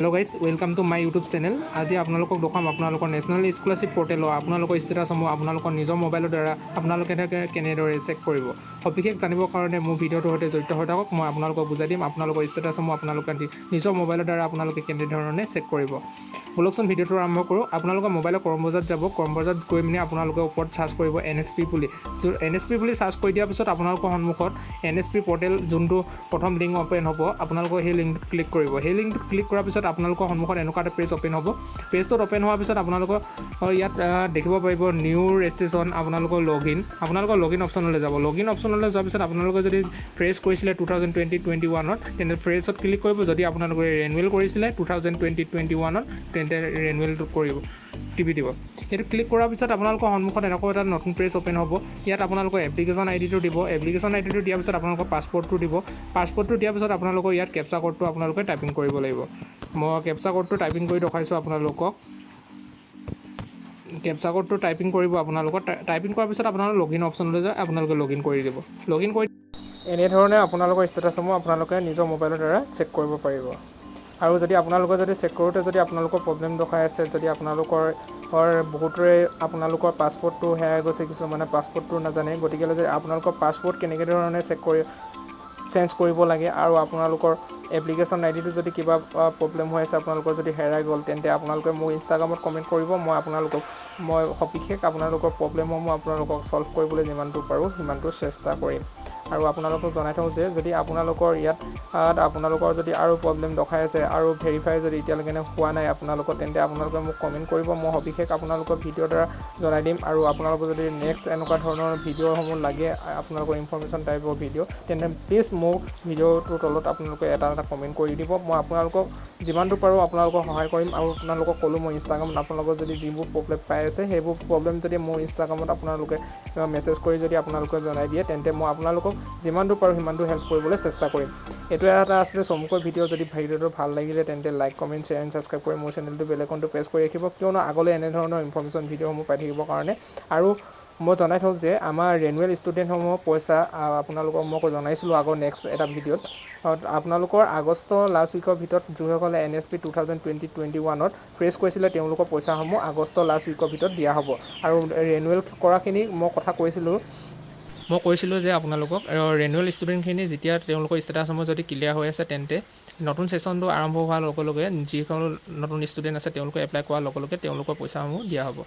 Hello guys, welcome to my YouTube channel. আজি আপোনালোকক দেখাম আপোনালোকৰ নেশ্যনেল স্কলাৰশ্বিপ পৰ্টেলৰ আপোনালোকৰ ষ্টেটাছসমূহ আপোনালোকৰ নিজৰ মোবাইলৰ দ্বাৰা আপোনালোকে কেনেদৰে চেক কৰিব। সবিশেষ জানিবৰ কাৰণে মোৰ ভিডিঅ'টোৰ সৈতে জড়িত হৈ থাকক। মই আপোনালোকক বুজাই দিম আপোনালোকৰ ষ্টেটাছসমূহ আপোনালোকে নিজৰ মোবাইলৰ দ্বাৰা আপোনালোকে কেনেধৰণে চেক কৰিব। বলকচোন ভিডিঅ'টো আৰম্ভ কৰোঁ। আপোনালোকৰ মোবাইলৰ ক্ৰমবজাৰত যাব, ক্ৰমবজাৰত গৈ মিনি আপোনালোকে ওপৰত চাৰ্চ কৰিব NSP বুলি। NSP বুলি চাৰ্চ কৰি দিয়াৰ পিছত আপোনালোকৰ সন্মুখত NSP পৰ্টেল যোনটো প্ৰথম লিংক অপেন হ'ব, আপোনালোকে সেই লিংকটোত ক্লিক কৰিব। সেই লিংকটোত ক্লিক কৰাৰ পিছত আপোনালোকৰ সন্মুখত এনেকুৱা এটা পেজ অপেন হ'ব। পেজটোত অপেন হোৱাৰ পিছত আপোনালোকৰ ইয়াত দেখিব পাৰিব নিউ ৰেজিষ্ট্ৰেশ্যন, আপোনালোকৰ লগইন অপশ্যনলৈ যাব। লগইন অপশ্যনলৈ যোৱাৰ পিছত আপোনালোকে যদি ফ্ৰেছ কৰিছিলে 2020-21ত তেন্তে ফ্ৰেছত ক্লিক কৰিব। যদি আপোনালোকে ৰেনুৱেল কৰিছিলে 2020-21ত তেন্তে ৰেনুৱেলটো কৰিব টিপি দিব। সেইটো ক্লিক কৰাৰ পিছত আপোনালোকৰ সন্মুখত এনেকুৱা এটা নতুন পেজ অপেন হ'ব। ইয়াত আপোনালোকৰ এপ্লিকেশ্যন আইডিটো দিব। এপ্লিকেশ্যন আইডিটো দিয়াৰ পিছত আপোনালোকৰ পাছপৰ্টটো দিব। পাছপৰ্টটো দিয়াৰ পিছত আপোনালোকৰ ইয়াত কেপচা কোডটো আপোনালোকে টাইপিং কৰিব লাগিব। মই কেপচা কোডটো টাইপিং কৰি দেখাইছোঁ আপোনালোকক। কেপচা কোডটো টাইপিং কৰিব আপোনালোকৰ। টাইপিং কৰাৰ পিছত আপোনালোকে লগইন অপশ্যনলৈ যায়, আপোনালোকে লগইন কৰি দিব। লগইন কৰি এনেধৰণে আপোনালোকৰ ষ্টেটাছসমূহ আপোনালোকে নিজৰ মোবাইলৰ দ্বাৰা চেক কৰিব পাৰিব। আৰু যদি আপোনালোকে চেক কৰোঁতে যদি আপোনালোকৰ প্ৰব্লেম দেখাই আছে, যদি আপোনালোকৰ বহুতৰে আপোনালোকৰ পাছপৰ্টটো হেৰাই গৈছে, কিছুমানে পাছপৰ্টটো নাজানে, গতিকে যদি আপোনালোকৰ পাছপৰ্ট কেনেকৈ ধৰণে চেঞ্জ কৰিব লাগে আৰু আপোনালোকৰ এপ্লিকেশ্যন আইডিটো যদি কিবা প্ৰব্লেম হৈ আছে, আপোনালোকৰ যদি হেৰাই গ'ল, তেন্তে আপোনালোকে মোৰ ইনষ্টাগ্ৰামত কমেণ্ট কৰিব। মই সবিশেষ আপোনালোকৰ প্ৰব্লেমসমূহ আপোনালোকক চল্ভ কৰিবলৈ যিমানটো পাৰোঁ সিমানটো চেষ্টা কৰিম। আৰু আপোনালোকক জনাই থওঁ যে যদি আপোনালোকৰ ইয়াত আপোনালোকৰ যদি আৰু প্ৰব্লেম দেখাই আছে আৰু ভেৰিফাই যদি এতিয়ালৈকে হোৱা নাই আপোনালোকৰ, তেন্তে আপোনালোকে মোক কমেণ্ট কৰিব। মই সবিশেষ আপোনালোকৰ ভিডিঅ'ৰ দ্বাৰা জনাই দিম। আৰু আপোনালোকৰ যদি নেক্সট এনেকুৱা ধৰণৰ ভিডিঅ'সমূহ লাগে, আপোনালোকৰ ইনফৰ্মেশ্যন টাইপৰ ভিডিঅ', তেন্তে প্লিজ মোক ভিডিঅ'টোৰ তলত আপোনালোকে এটা কমেণ্ট কৰি দিব। মই আপোনালোকক যিমানটো পাৰোঁ আপোনালোকক সহায় কৰিম। আৰু আপোনালোকক ক'লোঁ মই ইনষ্টাগ্ৰামত আপোনালোকৰ যদি যিবোৰ প্ৰব্লেম পাই আছে, সেইবোৰ প্ৰব্লেম যদি মোৰ ইনষ্টাগ্ৰামত আপোনালোকে মেছেজ কৰি যদি আপোনালোকে জনাই দিয়ে, তেন্তে মই আপোনালোকক যিমানটো পাৰোঁ সিমানটো হেল্প কৰিবলৈ চেষ্টা কৰিম। এইটো এটা আছিলে চমুকৈ ভিডিঅ'। যদি ভিডিঅ'টো ভাল লাগিলে তেন্তে like, comment, share and subscribe কৰি মোৰ চেনেলটো বেল আইকনটো প্ৰেছ কৰি ৰাখিব, কিয়নো আগলৈ এনেধৰণৰ ইনফৰ্মেশ্যন ভিডিঅ'সমূহ পাই থাকিবৰ কাৰণে। আৰু মই জনাই থওঁ যে আমাৰ ৰেনুৱেল ষ্টুডেণ্টসমূহৰ পইচা আপোনালোকক মই জনাইছিলোঁ আগৰ নেক্সট এটা ভিডিঅ'ত। আপোনালোকৰ আগষ্ট লাষ্ট উইকৰ ভিতৰত যিসকলে NSP 2020-21ত ফ্ৰেছ কৰিছিলে, তেওঁলোকৰ পইচাসমূহ আগষ্ট লাষ্ট উইকৰ ভিতৰত দিয়া হ'ব। আৰু ৰেনুৱেল কৰাখিনি মই কৈছিলোঁ যে আপোনালোকক ৰেনুৱেল ষ্টুডেণ্টখিনি যেতিয়া তেওঁলোকৰ ষ্টেটাছসমূহ যদি ক্লিয়াৰ হৈ আছে, তেন্তে নতুন ছেশ্যনটো আৰম্ভ হোৱাৰ লগে লগে যিসকল নতুন ষ্টুডেণ্ট আছে তেওঁলোকে এপ্লাই কৰাৰ লগে লগে তেওঁলোকৰ পইচাসমূহ দিয়া হ'ব।